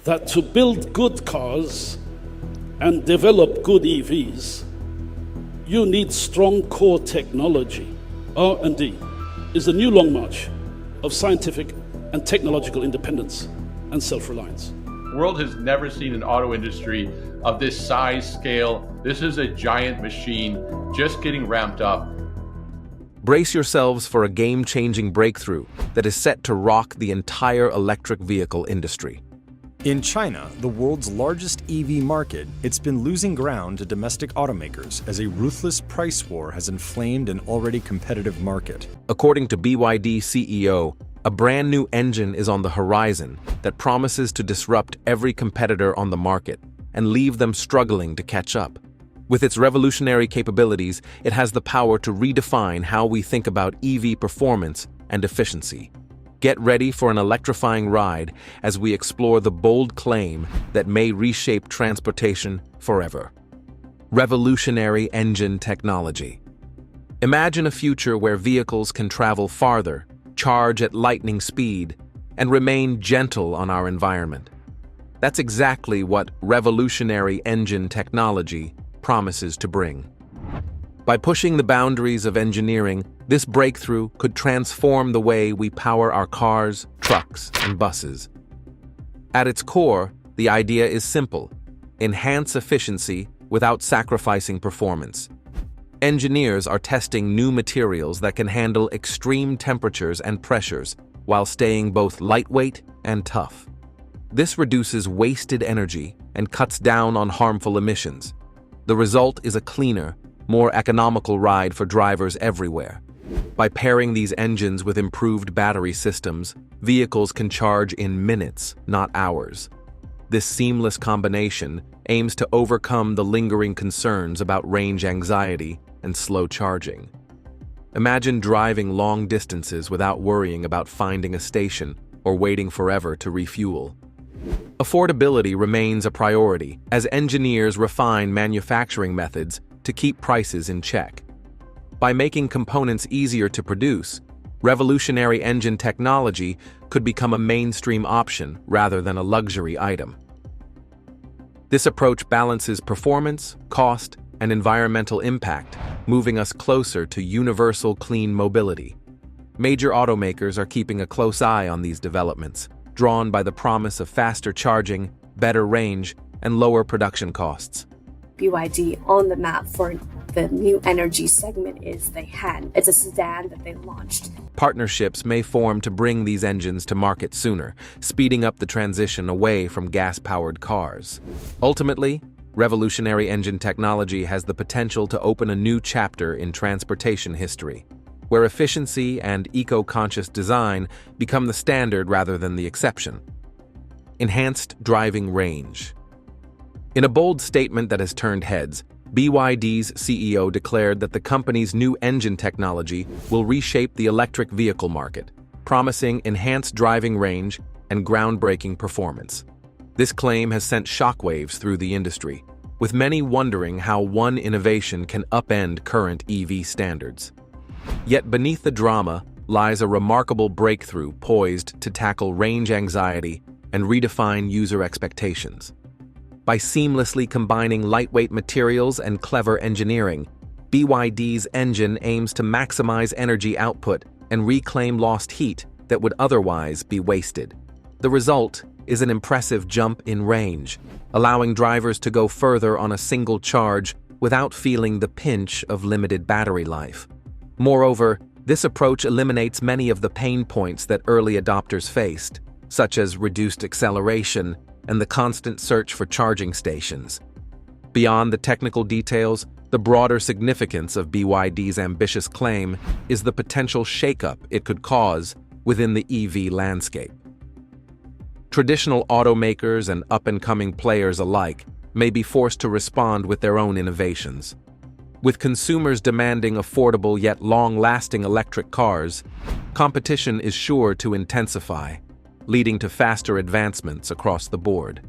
that to build good cars and develop good EVs, you need strong core technology. R&D is the new long march of scientific and technological independence and self-reliance. The world has never seen an auto industry of this size, scale. This is a giant machine just getting ramped up. Brace yourselves for a game-changing breakthrough that is set to rock the entire electric vehicle industry. In China, the world's largest EV market, it's been losing ground to domestic automakers as a ruthless price war has inflamed an already competitive market. According to BYD CEO, a brand new engine is on the horizon that promises to disrupt every competitor on the market and leave them struggling to catch up. With its revolutionary capabilities, it has the power to redefine how we think about EV performance and efficiency. Get ready for an electrifying ride as we explore the bold claim that may reshape transportation forever. Revolutionary engine technology. Imagine a future where vehicles can travel farther, charge at lightning speed, and remain gentle on our environment. That's exactly what revolutionary engine technology promises to bring. By pushing the boundaries of engineering, this breakthrough could transform the way we power our cars, trucks, and buses. At its core, the idea is simple: enhance efficiency without sacrificing performance. Engineers are testing new materials that can handle extreme temperatures and pressures while staying both lightweight and tough. This reduces wasted energy and cuts down on harmful emissions. The result is a cleaner, more economical ride for drivers everywhere. By pairing these engines with improved battery systems, vehicles can charge in minutes, not hours. This seamless combination aims to overcome the lingering concerns about range anxiety and slow charging. Imagine driving long distances without worrying about finding a station or waiting forever to refuel. Affordability remains a priority as engineers refine manufacturing methods to keep prices in check. By making components easier to produce, revolutionary engine technology could become a mainstream option rather than a luxury item. This approach balances performance, cost, and environmental impact, moving us closer to universal clean mobility. Major automakers are keeping a close eye on these developments, drawn by the promise of faster charging, better range, and lower production costs. BYD on the map for the new energy segment is the HEN. It's a sedan that they launched. Partnerships may form to bring these engines to market sooner, speeding up the transition away from gas-powered cars. Ultimately, revolutionary engine technology has the potential to open a new chapter in transportation history, where efficiency and eco-conscious design become the standard rather than the exception. Enhanced driving range. In a bold statement that has turned heads, BYD's CEO declared that the company's new engine technology will reshape the electric vehicle market, promising enhanced driving range and groundbreaking performance. This claim has sent shockwaves through the industry, with many wondering how one innovation can upend current EV standards. Yet beneath the drama lies a remarkable breakthrough poised to tackle range anxiety and redefine user expectations. By seamlessly combining lightweight materials and clever engineering, BYD's engine aims to maximize energy output and reclaim lost heat that would otherwise be wasted. The result is an impressive jump in range, allowing drivers to go further on a single charge without feeling the pinch of limited battery life. Moreover, this approach eliminates many of the pain points that early adopters faced, such as reduced acceleration and the constant search for charging stations. Beyond the technical details, the broader significance of BYD's ambitious claim is the potential shakeup it could cause within the EV landscape. Traditional automakers and up-and-coming players alike may be forced to respond with their own innovations. With consumers demanding affordable yet long-lasting electric cars, competition is sure to intensify, leading to faster advancements across the board.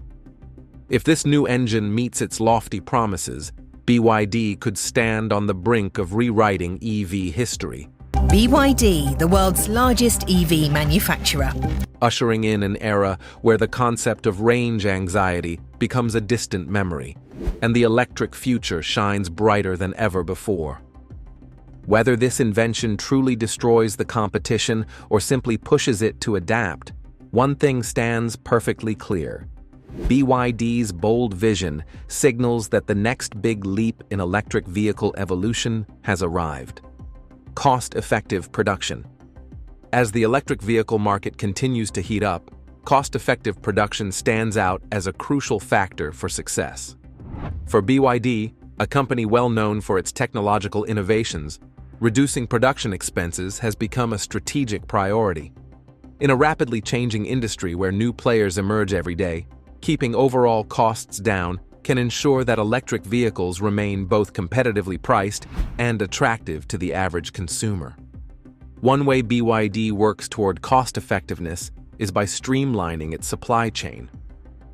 If this new engine meets its lofty promises, BYD could stand on the brink of rewriting EV history, BYD, the world's largest EV manufacturer. Ushering in an era where the concept of range anxiety becomes a distant memory, and the electric future shines brighter than ever before. Whether this invention truly destroys the competition or simply pushes it to adapt, one thing stands perfectly clear. BYD's bold vision signals that the next big leap in electric vehicle evolution has arrived. Cost-effective production. As the electric vehicle market continues to heat up, cost-effective production stands out as a crucial factor for success. For BYD, a company well known for its technological innovations, reducing production expenses has become a strategic priority. In a rapidly changing industry where new players emerge every day, keeping overall costs down can ensure that electric vehicles remain both competitively priced and attractive to the average consumer. One way BYD works toward cost-effectiveness is by streamlining its supply chain.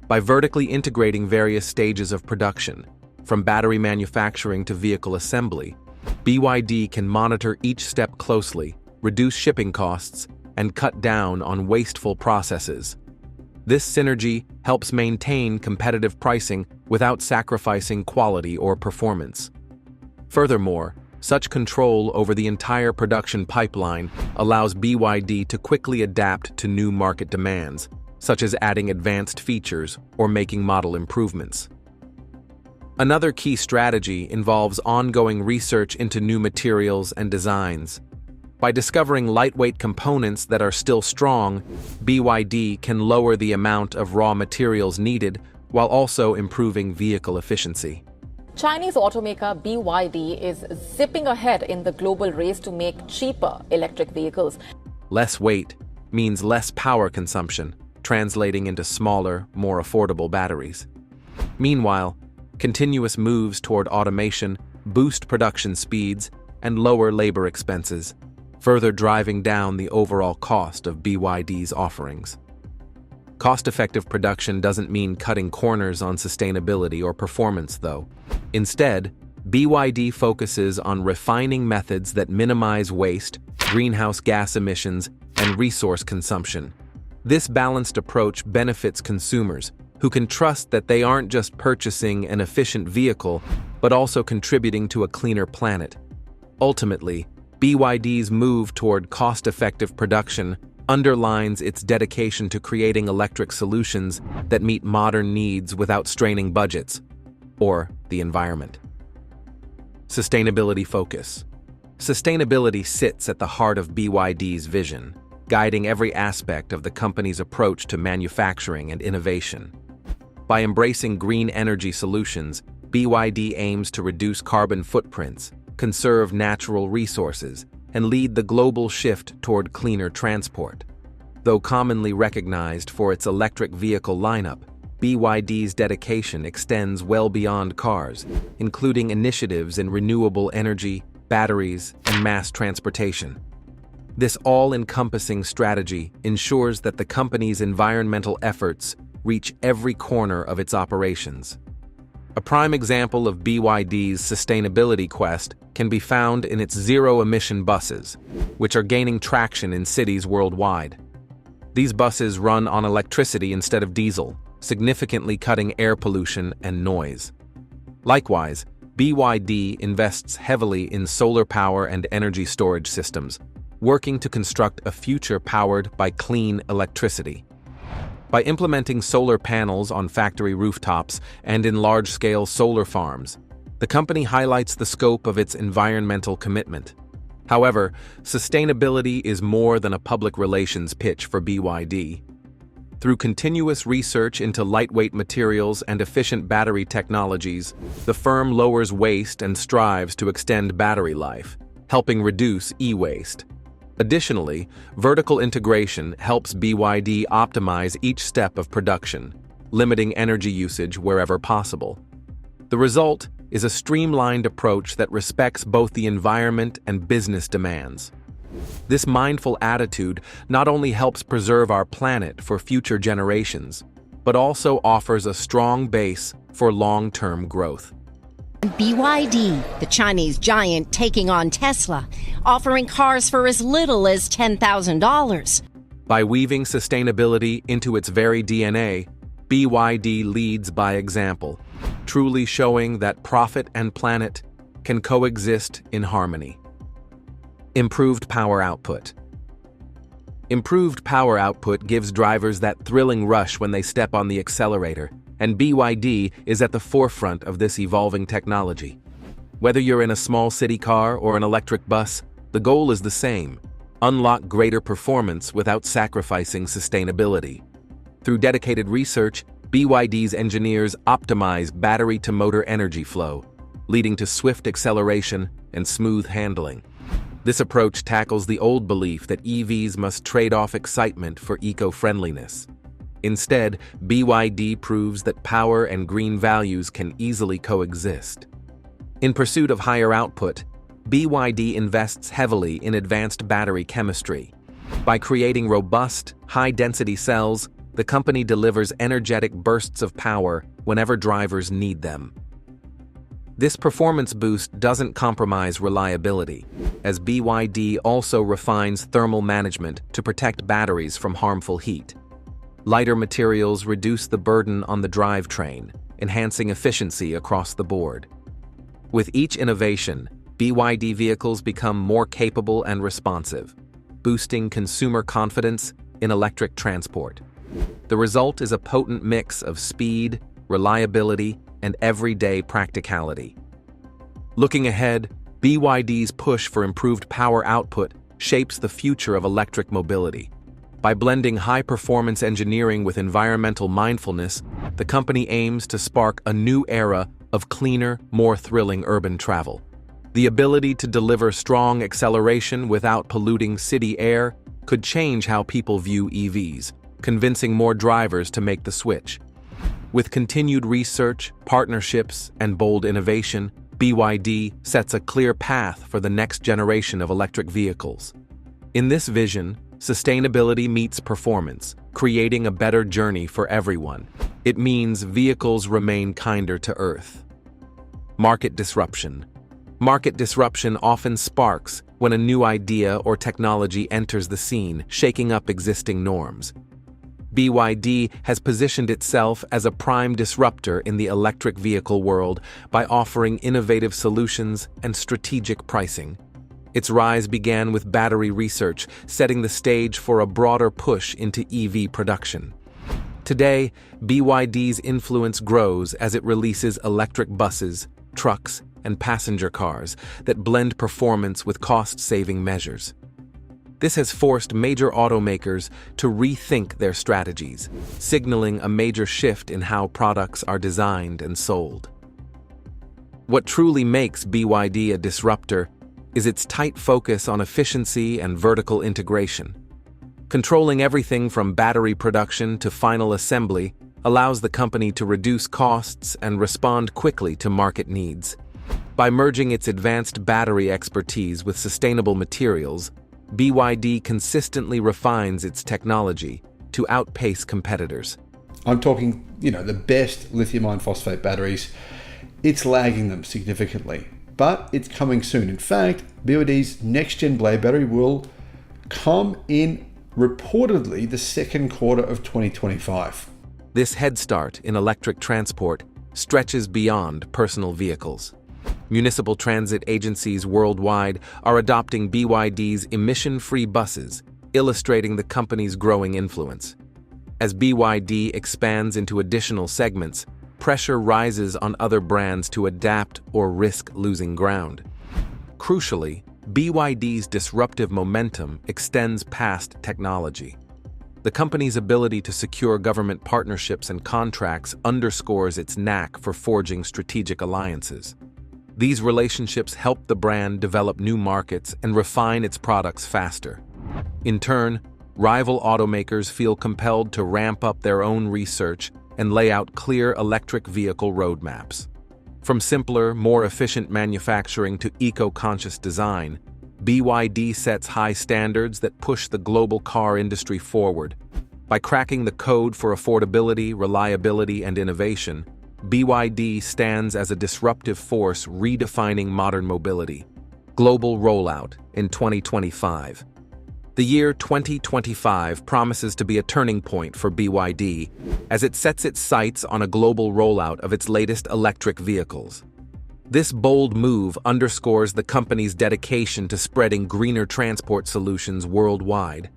By vertically integrating various stages of production, from battery manufacturing to vehicle assembly, BYD can monitor each step closely, reduce shipping costs, and cut down on wasteful processes. This synergy helps maintain competitive pricing without sacrificing quality or performance. Furthermore, such control over the entire production pipeline allows BYD to quickly adapt to new market demands, such as adding advanced features or making model improvements. Another key strategy involves ongoing research into new materials and designs. By discovering lightweight components that are still strong, BYD can lower the amount of raw materials needed while also improving vehicle efficiency. Chinese automaker BYD is zipping ahead in the global race to make cheaper electric vehicles. Less weight means less power consumption, translating into smaller, more affordable batteries. Meanwhile, continuous moves toward automation boost production speeds and lower labor expenses, further driving down the overall cost of BYD's offerings. Cost-effective production doesn't mean cutting corners on sustainability or performance, though. Instead, BYD focuses on refining methods that minimize waste, greenhouse gas emissions, and resource consumption. This balanced approach benefits consumers, who can trust that they aren't just purchasing an efficient vehicle, but also contributing to a cleaner planet. Ultimately, BYD's move toward cost-effective production underlines its dedication to creating electric solutions that meet modern needs without straining budgets or the environment. Sustainability focus. Sustainability sits at the heart of BYD's vision, guiding every aspect of the company's approach to manufacturing and innovation. By embracing green energy solutions, BYD aims to reduce carbon footprints, conserve natural resources, and lead the global shift toward cleaner transport. Though commonly recognized for its electric vehicle lineup, BYD's dedication extends well beyond cars, including initiatives in renewable energy, batteries, and mass transportation. This all-encompassing strategy ensures that the company's environmental efforts reach every corner of its operations. A prime example of BYD's sustainability quest can be found in its zero-emission buses, which are gaining traction in cities worldwide. These buses run on electricity instead of diesel, significantly cutting air pollution and noise. Likewise, BYD invests heavily in solar power and energy storage systems, working to construct a future powered by clean electricity. By implementing solar panels on factory rooftops and in large-scale solar farms, the company highlights the scope of its environmental commitment. However, sustainability is more than a public relations pitch for BYD. Through continuous research into lightweight materials and efficient battery technologies, the firm lowers waste and strives to extend battery life, helping reduce e-waste. Additionally, vertical integration helps BYD optimize each step of production, limiting energy usage wherever possible. The result is a streamlined approach that respects both the environment and business demands. This mindful attitude not only helps preserve our planet for future generations, but also offers a strong base for long-term growth. BYD, the Chinese giant taking on Tesla, offering cars for as little as $10,000. By weaving sustainability into its very DNA, BYD leads by example, truly showing that profit and planet can coexist in harmony. Improved power output. Improved power output gives drivers that thrilling rush when they step on the accelerator, and BYD is at the forefront of this evolving technology. Whether you're in a small city car or an electric bus, the goal is the same: unlock greater performance without sacrificing sustainability. Through dedicated research, BYD's engineers optimize battery-to-motor energy flow, leading to swift acceleration and smooth handling. This approach tackles the old belief that EVs must trade off excitement for eco-friendliness. Instead, BYD proves that power and green values can easily coexist. In pursuit of higher output, BYD invests heavily in advanced battery chemistry. By creating robust, high-density cells, the company delivers energetic bursts of power whenever drivers need them. This performance boost doesn't compromise reliability, as BYD also refines thermal management to protect batteries from harmful heat. Lighter materials reduce the burden on the drivetrain, enhancing efficiency across the board. With each innovation, BYD vehicles become more capable and responsive, boosting consumer confidence in electric transport. The result is a potent mix of speed, reliability, and everyday practicality. Looking ahead, BYD's push for improved power output shapes the future of electric mobility. By blending high-performance engineering with environmental mindfulness, the company aims to spark a new era of cleaner, more thrilling urban travel. The ability to deliver strong acceleration without polluting city air could change how people view EVs, convincing more drivers to make the switch. With continued research, partnerships, and bold innovation, BYD sets a clear path for the next generation of electric vehicles. In this vision, sustainability meets performance, creating a better journey for everyone. It means vehicles remain kinder to Earth. Market disruption. Market disruption often sparks when a new idea or technology enters the scene, shaking up existing norms. BYD has positioned itself as a prime disruptor in the electric vehicle world by offering innovative solutions and strategic pricing. Its rise began with battery research, setting the stage for a broader push into EV production. Today, BYD's influence grows as it releases electric buses, trucks, and passenger cars that blend performance with cost-saving measures. This has forced major automakers to rethink their strategies, signaling a major shift in how products are designed and sold. What truly makes BYD a disruptor is its tight focus on efficiency and vertical integration. Controlling everything from battery production to final assembly allows the company to reduce costs and respond quickly to market needs. By merging its advanced battery expertise with sustainable materials, BYD consistently refines its technology to outpace competitors. I'm talking, the best lithium iron phosphate batteries. It's lagging them significantly, but it's coming soon. In fact, BYD's next-gen blade battery will come in reportedly the second quarter of 2025. This head start in electric transport stretches beyond personal vehicles. Municipal transit agencies worldwide are adopting BYD's emission-free buses, illustrating the company's growing influence. As BYD expands into additional segments, pressure rises on other brands to adapt or risk losing ground. Crucially, BYD's disruptive momentum extends past technology. The company's ability to secure government partnerships and contracts underscores its knack for forging strategic alliances. These relationships help the brand develop new markets and refine its products faster. In turn, rival automakers feel compelled to ramp up their own research and lay out clear electric vehicle roadmaps. From simpler, more efficient manufacturing to eco-conscious design, BYD sets high standards that push the global car industry forward. By cracking the code for affordability, reliability, and innovation, BYD stands as a disruptive force redefining modern mobility. Global rollout in 2025. The year 2025 promises to be a turning point for BYD as it sets its sights on a global rollout of its latest electric vehicles. This bold move underscores the company's dedication to spreading greener transport solutions worldwide.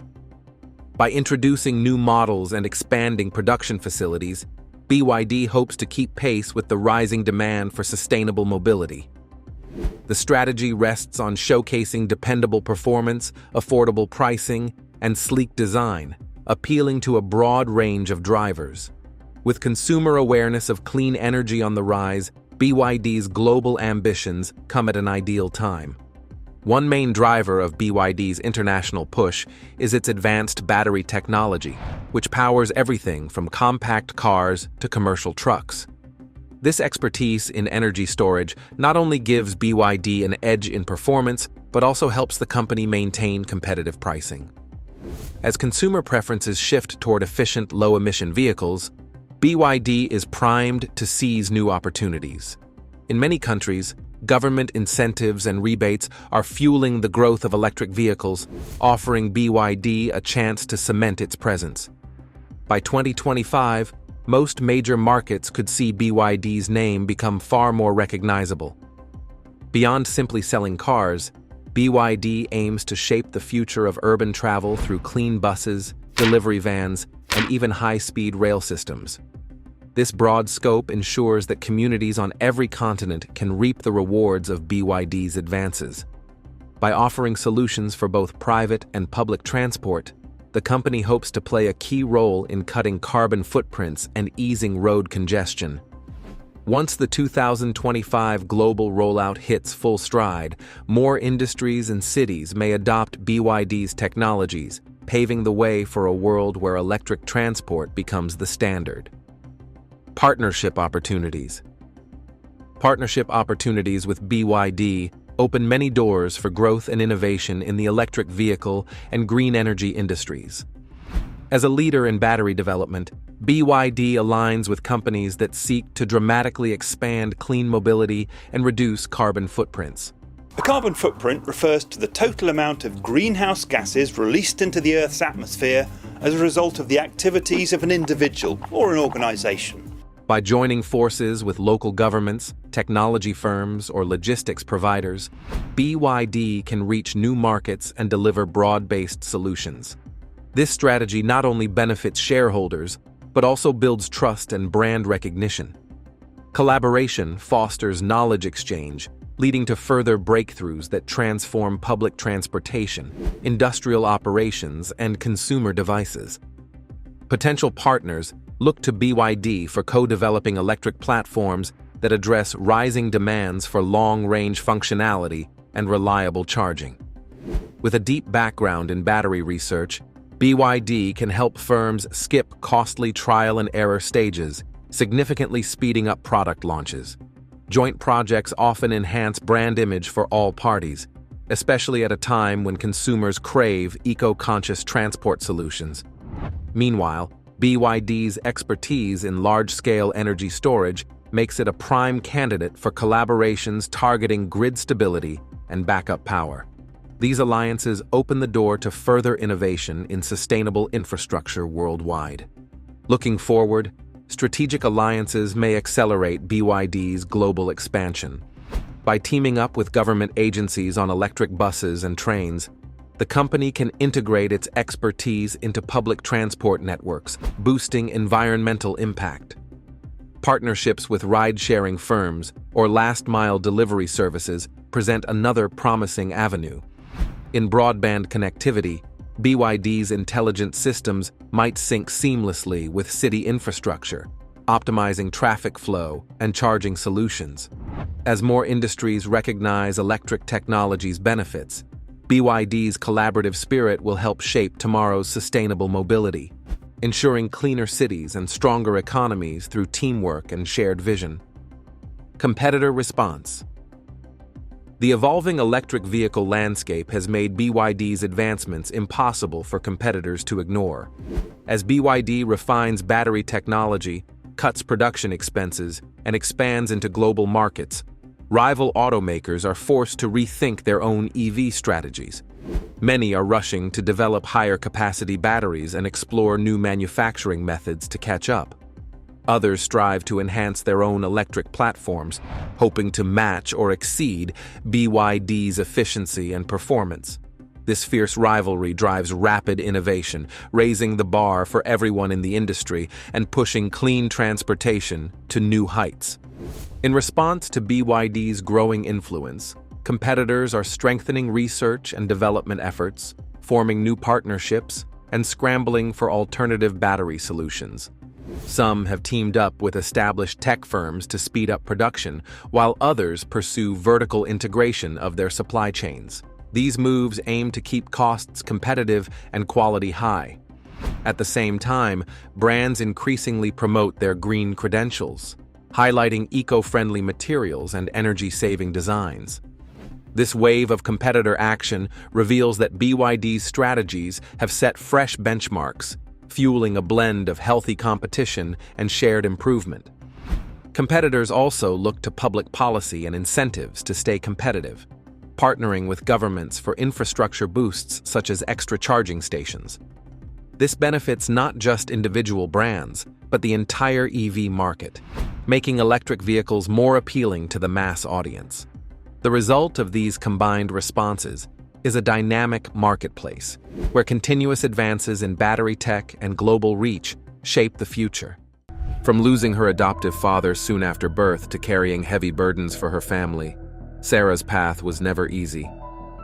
By introducing new models and expanding production facilities, BYD hopes to keep pace with the rising demand for sustainable mobility. The strategy rests on showcasing dependable performance, affordable pricing, and sleek design, appealing to a broad range of drivers. With consumer awareness of clean energy on the rise, BYD's global ambitions come at an ideal time. One main driver of BYD's international push is its advanced battery technology, which powers everything from compact cars to commercial trucks. This expertise in energy storage not only gives BYD an edge in performance, but also helps the company maintain competitive pricing. As consumer preferences shift toward efficient, low-emission vehicles, BYD is primed to seize new opportunities. In many countries, government incentives and rebates are fueling the growth of electric vehicles, offering BYD a chance to cement its presence. By 2025, most major markets could see BYD's name become far more recognizable. Beyond simply selling cars, BYD aims to shape the future of urban travel through clean buses, delivery vans, and even high-speed rail systems. This broad scope ensures that communities on every continent can reap the rewards of BYD's advances. By offering solutions for both private and public transport, the company hopes to play a key role in cutting carbon footprints and easing road congestion. Once the 2025 global rollout hits full stride, more industries and cities may adopt BYD's technologies, paving the way for a world where electric transport becomes the standard. Partnership opportunities. Partnership opportunities with BYD open many doors for growth and innovation in the electric vehicle and green energy industries. As a leader in battery development, BYD aligns with companies that seek to dramatically expand clean mobility and reduce carbon footprints. A carbon footprint refers to the total amount of greenhouse gases released into the Earth's atmosphere as a result of the activities of an individual or an organisation. By joining forces with local governments, technology firms, or logistics providers, BYD can reach new markets and deliver broad-based solutions. This strategy not only benefits shareholders, but also builds trust and brand recognition. Collaboration fosters knowledge exchange, leading to further breakthroughs that transform public transportation, industrial operations, and consumer devices. Potential partners look to BYD for co-developing electric platforms that address rising demands for long-range functionality and reliable charging. With a deep background in battery research, BYD can help firms skip costly trial and error stages, significantly speeding up product launches. Joint projects often enhance brand image for all parties, especially at a time when consumers crave eco-conscious transport solutions. Meanwhile, BYD's expertise in large-scale energy storage makes it a prime candidate for collaborations targeting grid stability and backup power. These alliances open the door to further innovation in sustainable infrastructure worldwide. Looking forward, strategic alliances may accelerate BYD's global expansion. By teaming up with government agencies on electric buses and trains, the company can integrate its expertise into public transport networks, boosting environmental impact. Partnerships with ride-sharing firms or last-mile delivery services present another promising avenue. In broadband connectivity, BYD's intelligent systems might sync seamlessly with city infrastructure, optimizing traffic flow and charging solutions. As more industries recognize electric technology's benefits, BYD's collaborative spirit will help shape tomorrow's sustainable mobility, ensuring cleaner cities and stronger economies through teamwork and shared vision. Competitor response. The evolving electric vehicle landscape has made BYD's advancements impossible for competitors to ignore. As BYD refines battery technology, cuts production expenses and expands into global markets, rival automakers are forced to rethink their own EV strategies. Many are rushing to develop higher-capacity batteries and explore new manufacturing methods to catch up. Others strive to enhance their own electric platforms, hoping to match or exceed BYD's efficiency and performance. This fierce rivalry drives rapid innovation, raising the bar for everyone in the industry and pushing clean transportation to new heights. In response to BYD's growing influence, competitors are strengthening research and development efforts, forming new partnerships, and scrambling for alternative battery solutions. Some have teamed up with established tech firms to speed up production, while others pursue vertical integration of their supply chains. These moves aim to keep costs competitive and quality high. At the same time, brands increasingly promote their green credentials, highlighting eco-friendly materials and energy-saving designs. This wave of competitor action reveals that BYD's strategies have set fresh benchmarks, fueling a blend of healthy competition and shared improvement. Competitors also look to public policy and incentives to stay competitive, partnering with governments for infrastructure boosts such as extra charging stations. This benefits not just individual brands, but the entire EV market, making electric vehicles more appealing to the mass audience. The result of these combined responses is a dynamic marketplace, where continuous advances in battery tech and global reach shape the future. From losing her adoptive father soon after birth to carrying heavy burdens for her family, Sarah's path was never easy.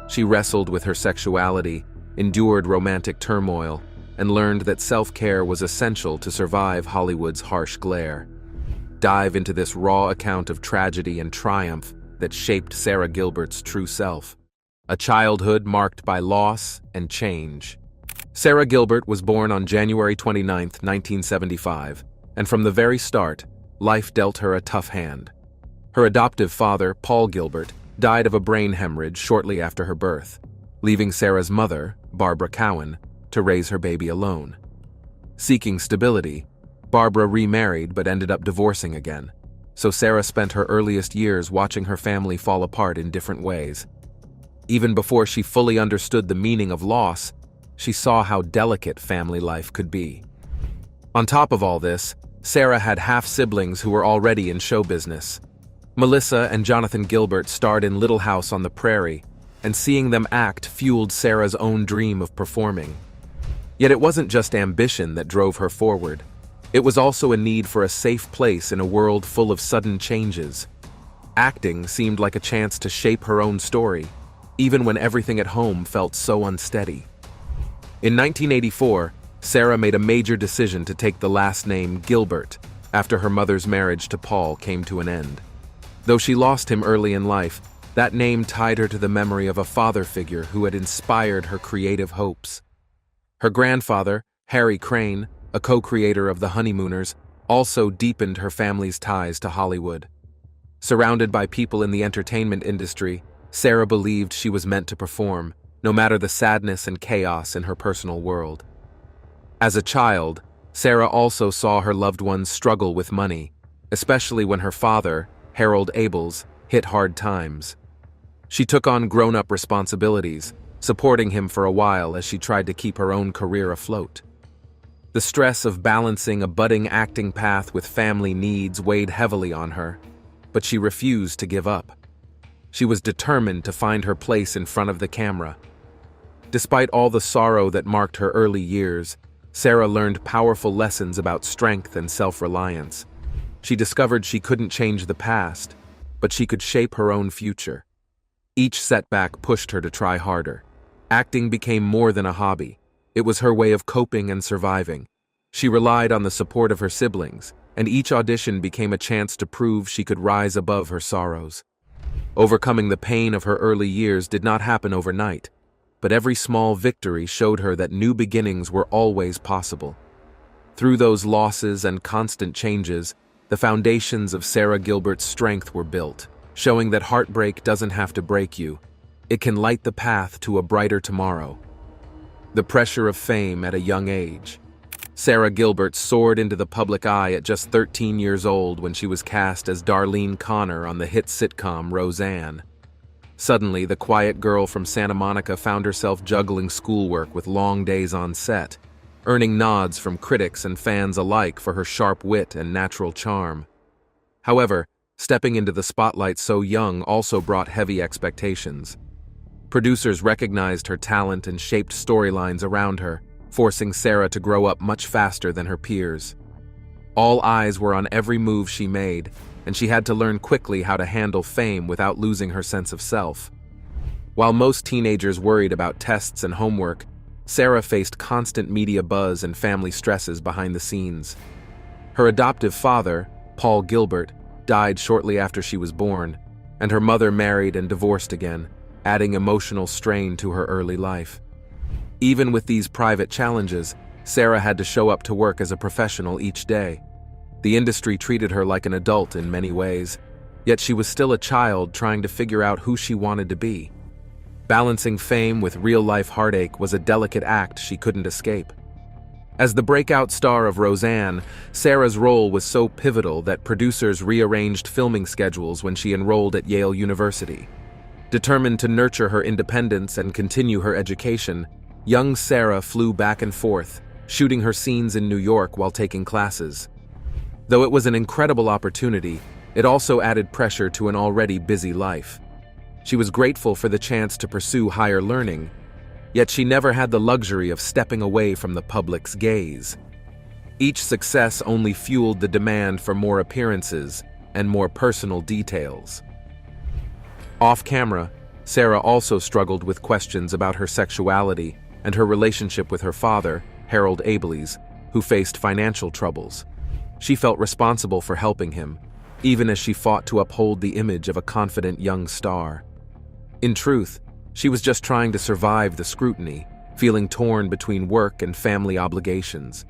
She wrestled with her sexuality, endured romantic turmoil, and learned that self-care was essential to survive Hollywood's harsh glare. Dive into this raw account of tragedy and triumph that shaped Sarah Gilbert's true self. A childhood marked by loss and change. Sarah Gilbert was born on January 29, 1975, and from the very start, life dealt her a tough hand. Her adoptive father, Paul Gilbert, died of a brain hemorrhage shortly after her birth, leaving Sarah's mother, Barbara Cowan, to raise her baby alone. Seeking stability, Barbara remarried but ended up divorcing again, so Sarah spent her earliest years watching her family fall apart in different ways. Even before she fully understood the meaning of loss, she saw how delicate family life could be. On top of all this, Sarah had half-siblings who were already in show business. Melissa and Jonathan Gilbert starred in Little House on the Prairie, and seeing them act fueled Sarah's own dream of performing. Yet it wasn't just ambition that drove her forward. It was also a need for a safe place in a world full of sudden changes. Acting seemed like a chance to shape her own story, even when everything at home felt so unsteady. In 1984, Sarah made a major decision to take the last name Gilbert after her mother's marriage to Paul came to an end. Though she lost him early in life, that name tied her to the memory of a father figure who had inspired her creative hopes. Her grandfather, Harry Crane, a co-creator of The Honeymooners, also deepened her family's ties to Hollywood. Surrounded by people in the entertainment industry, Sarah believed she was meant to perform, no matter the sadness and chaos in her personal world. As a child, Sarah also saw her loved ones struggle with money, especially when her father, Harold Abels, hit hard times. She took on grown-up responsibilities, supporting him for a while as she tried to keep her own career afloat. The stress of balancing a budding acting path with family needs weighed heavily on her, but she refused to give up. She was determined to find her place in front of the camera. Despite all the sorrow that marked her early years, Sarah learned powerful lessons about strength and self-reliance. She discovered she couldn't change the past, but she could shape her own future. Each setback pushed her to try harder. Acting became more than a hobby. It was her way of coping and surviving. She relied on the support of her siblings, and each audition became a chance to prove she could rise above her sorrows. Overcoming the pain of her early years did not happen overnight, but every small victory showed her that new beginnings were always possible. Through those losses and constant changes, the foundations of Sarah Gilbert's strength were built, showing that heartbreak doesn't have to break you. It can light the path to a brighter tomorrow. The pressure of fame at a young age. Sarah Gilbert soared into the public eye at just 13 years old when she was cast as Darlene Connor on the hit sitcom Roseanne. Suddenly, the quiet girl from Santa Monica found herself juggling schoolwork with long days on set, earning nods from critics and fans alike for her sharp wit and natural charm. However, stepping into the spotlight so young also brought heavy expectations. Producers recognized her talent and shaped storylines around her, forcing Sarah to grow up much faster than her peers. All eyes were on every move she made, and she had to learn quickly how to handle fame without losing her sense of self. While most teenagers worried about tests and homework, Sarah faced constant media buzz and family stresses behind the scenes. Her adoptive father, Paul Gilbert, died shortly after she was born, and her mother married and divorced again, adding emotional strain to her early life. Even with these private challenges, Sarah had to show up to work as a professional each day. The industry treated her like an adult in many ways, yet she was still a child trying to figure out who she wanted to be. Balancing fame with real-life heartache was a delicate act she couldn't escape. As the breakout star of Roseanne, Sarah's role was so pivotal that producers rearranged filming schedules when she enrolled at Yale University. Determined to nurture her independence and continue her education, young Sarah flew back and forth, shooting her scenes in New York while taking classes. Though it was an incredible opportunity, it also added pressure to an already busy life. She was grateful for the chance to pursue higher learning, yet she never had the luxury of stepping away from the public's gaze. Each success only fueled the demand for more appearances and more personal details. Off camera, Sarah also struggled with questions about her sexuality and her relationship with her father, Harold Abeles, who faced financial troubles. She felt responsible for helping him, even as she fought to uphold the image of a confident young star. In truth, she was just trying to survive the scrutiny, feeling torn between work and family obligations.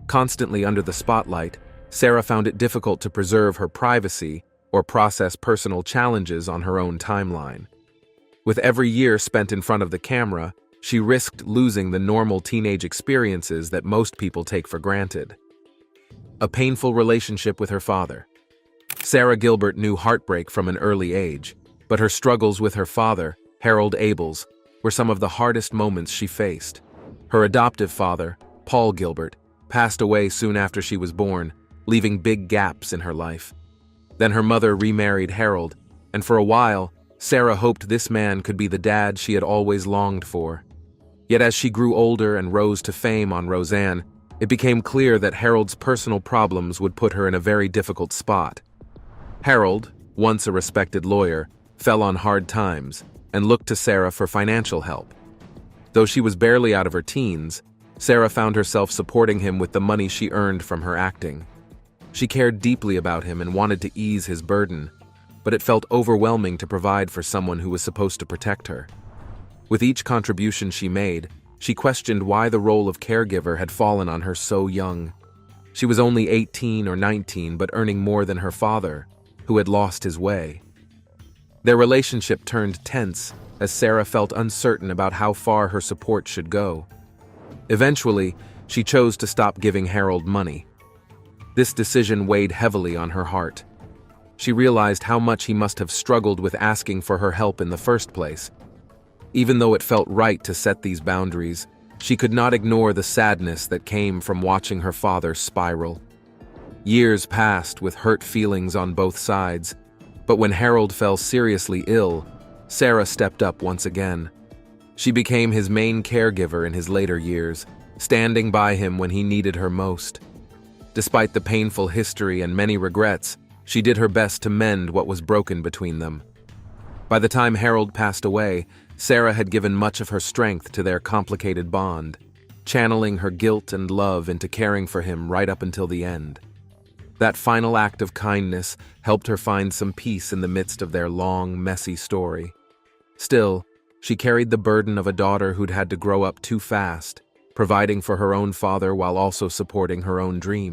Constantly under the spotlight, Sarah found it difficult to preserve her privacy or process personal challenges on her own timeline. With every year spent in front of the camera, she risked losing the normal teenage experiences that most people take for granted. A painful relationship with her father. Sarah Gilbert knew heartbreak from an early age, but her struggles with her father, Harold Abeles, were some of the hardest moments she faced. Her adoptive father, Paul Gilbert, passed away soon after she was born, leaving big gaps in her life. Then her mother remarried Harold, and for a while, Sarah hoped this man could be the dad she had always longed for. Yet as she grew older and rose to fame on Roseanne, it became clear that Harold's personal problems would put her in a very difficult spot. Harold, once a respected lawyer, fell on hard times and looked to Sarah for financial help. Though she was barely out of her teens, Sarah found herself supporting him with the money she earned from her acting. She cared deeply about him and wanted to ease his burden, but it felt overwhelming to provide for someone who was supposed to protect her. With each contribution she made, she questioned why the role of caregiver had fallen on her so young. She was only 18 or 19 but earning more than her father, who had lost his way. Their relationship turned tense as Sarah felt uncertain about how far her support should go. Eventually, she chose to stop giving Harold money. This decision weighed heavily on her heart. She realized how much he must have struggled with asking for her help in the first place. Even though it felt right to set these boundaries, she could not ignore the sadness that came from watching her father spiral. Years passed with hurt feelings on both sides, but when Harold fell seriously ill, Sarah stepped up once again. She became his main caregiver in his later years, standing by him when he needed her most. Despite the painful history and many regrets, she did her best to mend what was broken between them. By the time Harold passed away, Sarah had given much of her strength to their complicated bond, channeling her guilt and love into caring for him right up until the end. That final act of kindness helped her find some peace in the midst of their long, messy story. Still, she carried the burden of a daughter who'd had to grow up too fast, providing for her own father while also supporting her own dreams.